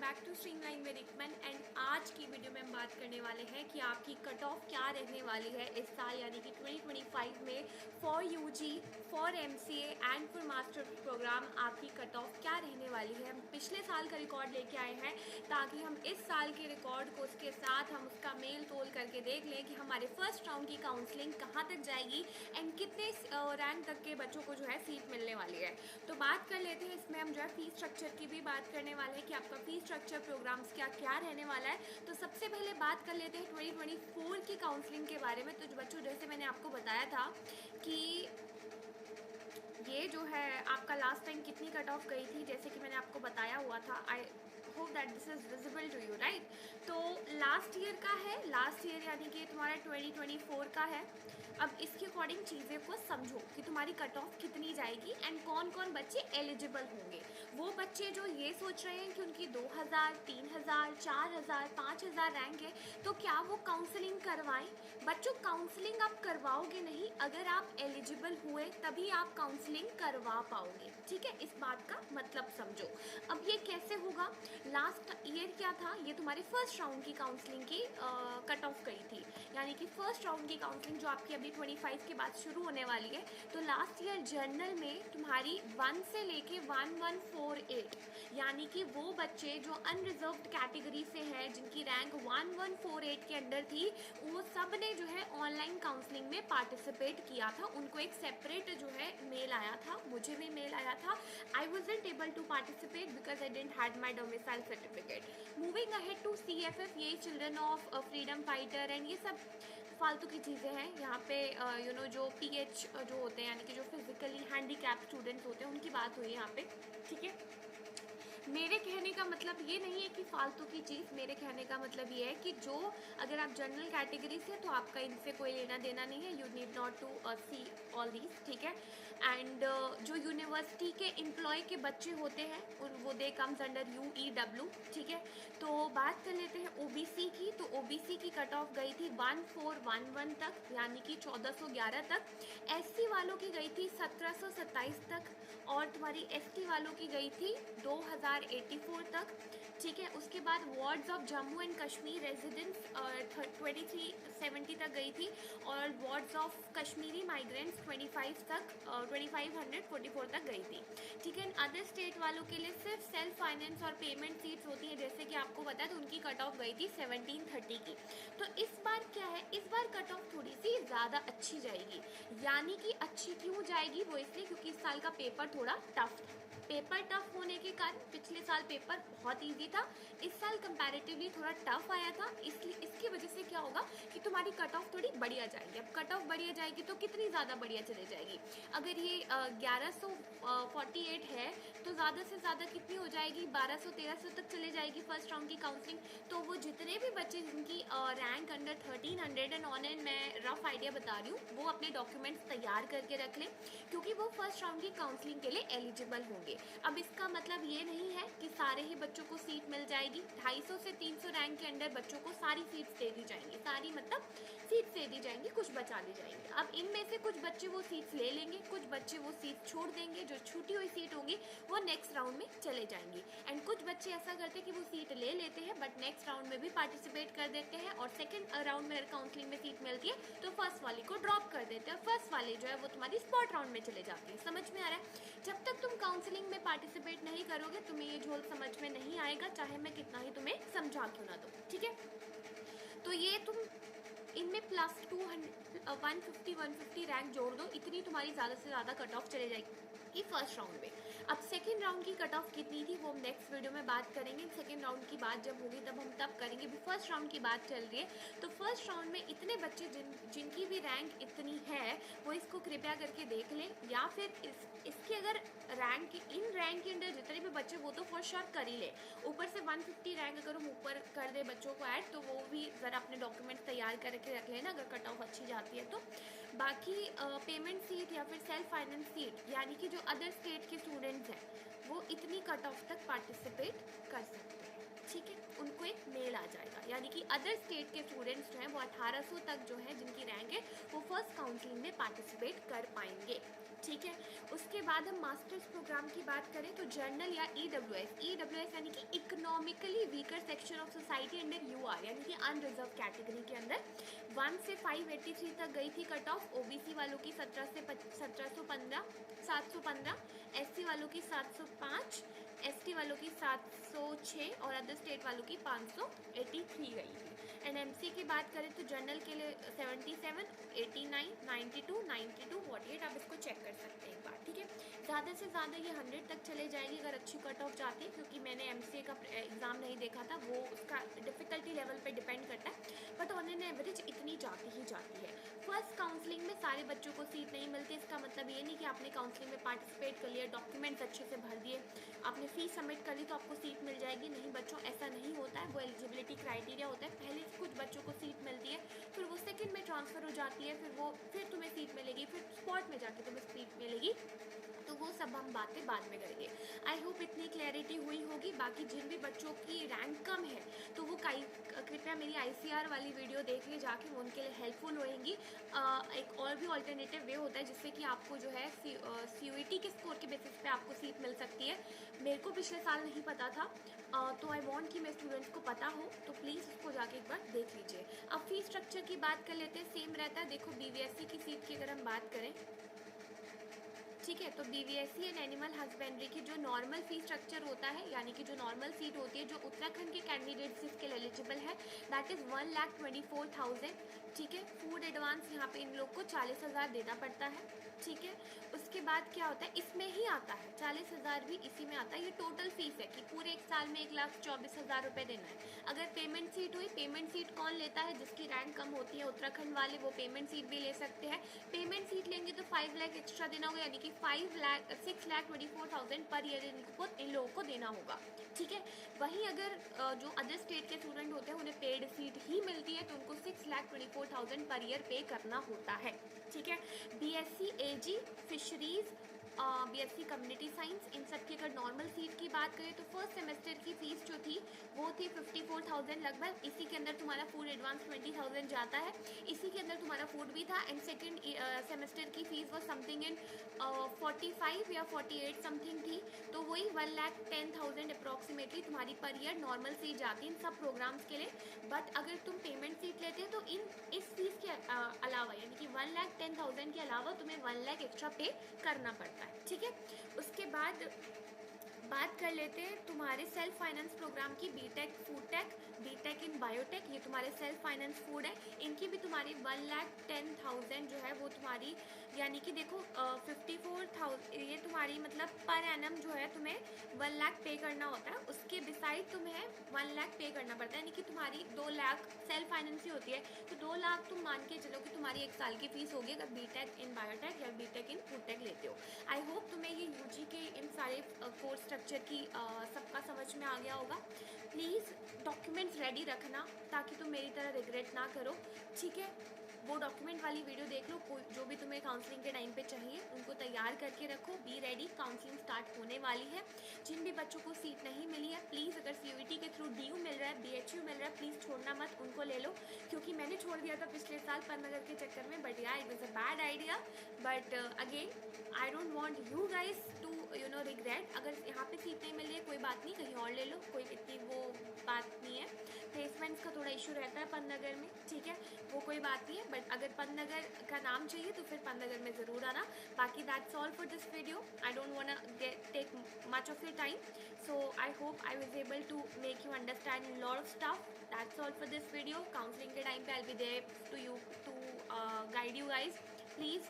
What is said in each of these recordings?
Back to streamline में Rikman. And आज की वीडियो में हम बात करने वाले हैं कि आपकी कट ऑफ क्या रहने वाली है इस साल यानी कि 2025 में for UG, for MCA and for master programme आपकी कट ऑफ क्या रहने वाली है। हम पिछले साल का रिकॉर्ड लेके आए हैं ताकि हम इस साल के रिकॉर्ड को उसके साथ हम उसका मेल तोल करके देख लें कि हमारे फर्स्ट राउंड की काउंसलिंग कहाँ तक जाएगी एंड कितने रैंक तक के बच्चों को जो है सीट मिलने वाली है। तो बात कर लेते हैं, इसमें हम जो है फीस स्ट्रक्चर की भी बात करने वाले हैं कि आपका फीस स्ट्रक्चर प्रोग्राम्स क्या रहने वाला है। तो सबसे पहले बात कर लेते हैं 2024 की काउंसलिंग के बारे में। तो बच्चों, जैसे मैंने आपको बताया था कि ये जो है आपका लास्ट टाइम कितनी कट ऑफ गई थी, जैसे कि मैंने आपको बताया हुआ था। I hope that this is visible to you, right. तो लास्ट ईयर का है, लास्ट ईयर यानी कि तुम्हारा 2024 का है। अब इसके अकॉर्डिंग चीज़ें को समझो कि तुम्हारी कट ऑफ कितनी जाएगी एंड कौन कौन बच्चे एलिजिबल होंगे। वो बच्चे जो ये सोच रहे हैं कि उनकी 2000, 3000, 4000, 5000 रैंक है तो क्या वो काउंसलिंग करवाएं। बच्चों, काउंसलिंग आप करवाओगे नहीं, अगर आप एलिजिबल हुए तभी आप काउंसलिंग करवा पाओगे, ठीक है। इस बात का मतलब समझो। अब ये कैसे होगा, लास्ट ईयर क्या था, ये तुम्हारे फर्स्ट राउंड की काउंसलिंग की कट ऑफ गई थी, यानी कि फर्स्ट राउंड की काउंसलिंग जो आपकी 25 के बाद शुरू होने वाली है। तो लास्ट ईयर जनरल में तुम्हारी 1 से लेके 1148, यानी कि वो बच्चे जो अनरिजर्व्ड कैटेगरी से हैं जिनकी रैंक 1148 के अंदर थी, वो सब ने जो है ऑनलाइन काउंसलिंग में पार्टिसिपेट किया था। उनको एक सेपरेट जो है मेल आया था, मुझे भी मेल आया था। I wasn't able to participate because I didn't had my domicile certificate. Moving ahead to CFF, यही children of freedom fighter and ये सब फालतू की चीज़ें हैं यहाँ पे। जो PH जो होते हैं यानी कि जो फिजिकली हैंडीकैप स्टूडेंट्स होते हैं उनकी बात हुई है यहाँ पे, ठीक है। मेरे कहने का मतलब ये नहीं है कि फालतू की चीज़, मेरे कहने का मतलब ये है कि जो अगर आप जनरल कैटेगरी से तो आपका इनसे कोई लेना देना नहीं है। You need not to see all these, ठीक है। एंड जो यूनिवर्सिटी के एम्प्लॉय के बच्चे होते हैं वो दे कम्स अंडर UEW, ठीक है। तो बात कर लेते हैं OBC की। तो OBC की कट ऑफ गई थी 1411 तक, यानी कि 1411 तक। SC वालों की गई थी 1727 तक और तुम्हारी ST वालों की गई थी 2084 तक, ठीक है। उसके बाद wards of Jammu and Kashmir residents 2370 तक गई थी और वार्ड्स ऑफ कश्मीरी माइग्रेंट्स 2544 तक गई थी, ठीक है। अदर स्टेट वालों के लिए सिर्फ सेल्फ फाइनेंस और पेमेंट सीट्स होती है, जैसे कि आपको पता है, तो उनकी कट ऑफ गई थी 1730 की। तो इस बार क्या है, इस बार कट ऑफ थोड़ी सी ज़्यादा अच्छी जाएगी। यानी कि अच्छी क्यों जाएगी, वो इसलिए क्योंकि इस साल का पेपर थोड़ा टफ था। पेपर टफ होने के कारण पिछले साल पेपर बहुत इजी था, इस साल कंपैरेटिवली थोड़ा टफ आया था, इसलिए इसकी वजह से क्या होगा कि तुम्हारी कट ऑफ थोड़ी बढ़िया जाएगी। अब कट ऑफ बढ़िया जाएगी तो कितनी ज़्यादा बढ़िया चली जाएगी। अगर ये 1148 है तो ज़्यादा से ज़्यादा कितनी हो जाएगी, 1200-1300 तक चले जाएगी फर्स्ट राउंड की काउंसलिंग। तो वो जितने भी बच्चे जिनकी rank under 1300 and on and, मैं रफ आइडिया बता रही हूँ, वो अपने डॉक्यूमेंट्स तैयार करके रख लें क्योंकि वो फर्स्ट राउंड की काउंसलिंग के लिए एलिजिबल होंगे। अब इसका मतलब ये नहीं है कि सारे ही बच्चों को सीट मिल जाएगी। 250 से 300 रैंक के अंदर बच्चों को सारी सीट्स दे दी जाएंगी, सारी मतलब सीट्स दे दी जाएंगी, कुछ बचा दी जाएंगी। अब इनमें से कुछ बच्चे वो सीट्स ले लेंगे, कुछ बच्चे वो सीट छोड़ देंगे, जो छूटी हुई सीट होंगी वो नेक्स्ट राउंड में चले जाएंगी। एंड कुछ बच्चे ऐसा करते हैं कि वो सीट ले लेते हैं बट नेक्स्ट राउंड में भी पार्टिसिपेट कर देते हैं और सेकेंड राउंड में काउंसलिंग में सीट मिलती है तो फर्स्ट वाली को ड्रॉप कर देते हैं, फर्स्ट वाले जो है वो तुम्हारी स्पॉट राउंड में चले जाती है। समझ में आ रहा है। जब तक तुम काउंसलिंग में पार्टिसिपेट नहीं करोगे तुम्हें ये झोल समझ में नहीं आएगा, चाहे मैं कितना ही तुम्हें समझा क्यों ना दूं, ठीक है। तो ये तुम इनमें प्लस 150 रैंक जोड़ दो, इतनी तुम्हारी ज़्यादा से ज़्यादा कट ऑफ चले जाएगी फर्स्ट राउंड में। अब सेकेंड राउंड की कट ऑफ कितनी थी वो हम नेक्स्ट वीडियो में बात करेंगे। सेकेंड राउंड की बात जब होगी तब हम तब करेंगे। भी फर्स्ट राउंड की बात चल रही है तो फर्स्ट राउंड में इतने बच्चे जिनकी भी रैंक इतनी है वो इसको कृपया करके देख लें, या फिर इसके अगर रैंक के अंदर जितने भी बच्चे वो तो फॉर श्योर कर ही ले। ऊपर से 150 रैंक अगर हम ऊपर कर दे बच्चों को ऐड तो वो भी ज़रा अपने डॉक्यूमेंट तैयार करके रख लेना अगर कट ऑफ अच्छी जाती है तो। बाकी पेमेंट सीट या फिर सेल्फ फाइनेंस सीट यानी कि जो अदर स्टेट के स्टूडेंट्स हैं वो इतनी कट ऑफ तक पार्टिसिपेट कर सकते हैं, ठीक है। उनको एक मेल आ जाएगा, यानी कि अदर स्टेट के स्टूडेंट्स जो हैं वो 1800 तक जो है जिनकी रैंक है वो फर्स्ट काउंसलिंग में पार्टिसिपेट कर पाएंगे, ठीक है। उसके बाद हम मास्टर्स प्रोग्राम की बात करें तो जर्नल या EWS यानी कि economically weaker section of society under UR यानी कि अनरिजर्व कैटेगरी के अंदर 1 से 583 तक गई थी कट ऑफ। OBC वालों की 715, SC वालों की 705, ST वालों की 706 और अदर स्टेट वालों की 583 गई थी। एंड MC की बात करें तो जनरल के लिए 77, 89, 92, 92, 48 आप इसको चेक कर सकते हैं एक बार, ठीक है। ज़्यादा से ज़्यादा ये 100 तक चले जाएगी अगर अच्छी कट ऑफ जाती है, क्योंकि मैंने MCA का एग्ज़ाम नहीं देखा था, वो उसका डिफ़िकल्टी लेवल पे डिपेंड करता है, बट ऑन एन एवरेज इतनी जाती ही जाती है। फर्स्ट काउंसलिंग में सारे बच्चों को सीट नहीं मिलती, इसका मतलब ये नहीं कि आपने काउंसलिंग में पार्टिसिपेट कर लिया, डॉक्यूमेंट्स अच्छे से भर दिए, आपने फ़ीस सबमिट कर ली तो आपको सीट मिल जाएगी। नहीं बच्चों, ऐसा नहीं होता है, वो एलिजिबिलिटी क्राइटेरिया होता है। पहले कुछ बच्चों को सीट मिलती है, फिर वो सेकंड में ट्रांसफ़र हो जाती है, फिर तुम्हें सीट मिलेगी, फिर स्पॉट में जाके तुम्हें सीट मिलेगी, तो वो सब हम बातें बाद में करेंगे। आई होप इतनी क्लैरिटी हुई होगी। बाकी जिन भी बच्चों की रैंक कम है तो वो कृपया मेरी ICR वाली वीडियो देख ले जाके, वो उनके लिए हेल्पफुल होएंगी। एक और भी ऑल्टरनेटिव वे होता है जिससे कि आपको जो है CUET के स्कोर के बेसिस पे आपको सीट मिल सकती है। मेरे को पिछले साल नहीं पता था, तो आई वॉन्ट कि मेरे स्टूडेंट्स को पता हो, तो प्लीज़ उसको जाके एक बार देख लीजिए। अब फीस स्ट्रक्चर की बात कर लेते हैं, सेम रहता है। देखो BVSC की सीट की अगर हम बात करें, ठीक है, तो BVSC एंड एनिमल हस्बेंड्री की जो नॉर्मल फी स्ट्रक्चर होता है, यानी कि जो नॉर्मल सीट होती है जो उत्तराखंड के कैंडिडेट्स इसके लिए एलिजिबल है, दैट इज़ 1,24,000, ठीक है। फूड एडवांस यहाँ पे इन लोग को 40,000 देना पड़ता है, ठीक है। उसके बाद क्या होता है, इसमें ही आता है 40,000 भी इसी में आता है। ये टोटल फीस है कि पूरे एक साल में 1,24,000 रुपये देना है। अगर पेमेंट सीट हुई, पेमेंट सीट कौन लेता है, जिसकी रैंक कम होती है, उत्तराखंड वाले वो पेमेंट सीट भी ले सकते हैं। पेमेंट सीट लेंगे तो 5 लाख एक्स्ट्रा देना होगा, यानी कि 6,24,000 पर ईयर इन लोगों को देना होगा, ठीक है। वहीं अगर जो अदर स्टेट के स्टूडेंट होते हैं उन्हें पेड सीट ही मिलती है तो उनको 6,24,000 पर ईयर पे करना होता है, ठीक है। BSc AG fisheries, BSc community science, इन सब की अगर नॉर्मल सीट की बात करें तो फर्स्ट सेमेस्टर की फ़ीस जो थी वो थी 54,000 लगभग। इसी के अंदर तुम्हारा फूड एडवांस 20,000 जाता है, इसी के अंदर तुम्हारा फूड भी था। एंड सेकेंड सेमेस्टर की फ़ीस वो समथिंग इन 45 या 48 समथिंग थी, तो वही 1,10,000 अप्रॉक्सीमेटली तुम्हारी पर ईयर नॉर्मल सीट जाती है इन सब प्रोग्राम्स के लिए। बट अगर तुम पेमेंट सीट लेते हैं तो इस फीस के अलावा, यानी कि 1,10,000 के अलावा तुम्हें 1 लाख एक्स्ट्रा पे करना पड़ता है, ठीक है। उसके बाद बात कर लेते हैं तुम्हारे सेल्फ फाइनेंस प्रोग्राम की, BTech फूड टेक, BTech इन बायोटेक, ये तुम्हारे सेल्फ फाइनेंस फूड है। इनकी भी तुम्हारी 1,10,000 जो है वो तुम्हारी, यानी कि देखो 54,000 ये तुम्हारी मतलब पर एनम जो है तुम्हें 1 लाख पे करना होता है। उसके बिसाइड तुम्हें 1 लाख पे करना पड़ता है, यानी कि तुम्हारी 2 लाख सेल्फ फाइनेंस ही होती है, तो 2 लाख तुम मान के चलो कि तुम्हारी एक साल की फीस होगी अगर BTech इन बायोटेक या BTech इन फूड टेक लेते हो। आई होप तुम्हें ये UG के इन सारे कोर्स स्ट्रक्चर की सबका समझ में आ गया होगा। प्लीज़ डॉक्यूमेंट्स रेडी रखना ताकि तुम मेरी तरह रिग्रेट ना करो, ठीक है। वो डॉक्यूमेंट वाली वीडियो देख लो, कोई जो भी तुम्हें काउंसलिंग के टाइम पे चाहिए उनको तैयार करके रखो। बी रेडी, काउंसलिंग स्टार्ट होने वाली है। जिन भी बच्चों को सीट नहीं मिली है, प्लीज़ अगर CUET के थ्रू DU मिल रहा है, BHU मिल रहा है, प्लीज़ छोड़ना मत, उनको ले लो। क्योंकि मैंने छोड़ दिया था पिछले साल पन्नगर के चक्कर में, बट यार it was a bad idea. But again I don't want you guys to regret. अगर यहाँ पे सीट नहीं मिल रही है कोई बात नहीं, कहीं और ले लो, कोई इतनी वो बात नहीं है। प्लेसमेंट्स का थोड़ा इशू रहता है पन्नगर में, ठीक है, वो कोई बात नहीं है। बट अगर पन्नगर का नाम चाहिए तो फिर पन्नगर में ज़रूर आना। बाकी that's all for this video. I don't want to take much of your time, so I hope I was able to make you understand lot of stuff. That's all for this video. Counselling के time पे I will be there to you to guide you guys. Please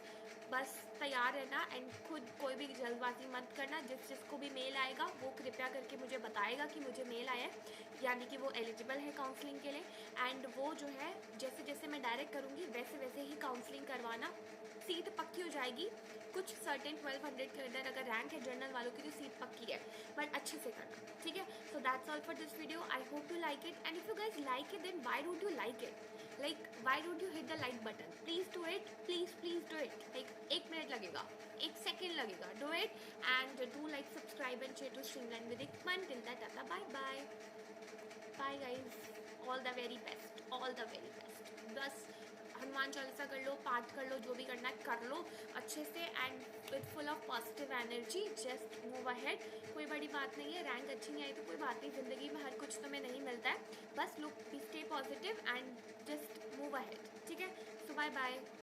बस तैयार रहना and खुद कोई भी जल्दबाजी मत करना। जिसको भी मेल आएगा वो कृपया करके मुझे बताएगा कि मुझे मेल आया है, यानी कि वो एलिजिबल है काउंसलिंग के लिए। एंड वो जो है जैसे जैसे मैं डायरेक्ट करूँगी वैसे वैसे ही काउंसलिंग करवाना। सीट पक्की हो जाएगी कुछ सर्टेन 1200 के अंदर अगर रैंक है जनरल वालों की तो सीट पक्की है, बट अच्छे से करना, ठीक है। So that's all for this video. I hope you like it, and if you guys like it then why don't you like it, like why don't you hit the like button? Please do it, please do it. like 1 minute लगेगा, 1 second लगेगा, do it and do like, subscribe and share to Streamline with Ikman. Till that, tata, bye guys, all the very best, all the very best. बस हनुमान चालीसा कर लो, पाठ कर लो, जो भी करना है कर लो अच्छे से and with full of positive energy just move ahead. कोई बड़ी बात नहीं है, रैंक अच्छी नहीं आई तो कोई बात नहीं, ज़िंदगी में हर कुछ तुम्हें नहीं मिलता है, बस look stay positive and just move ahead, ठीक है। सो बाय बाय।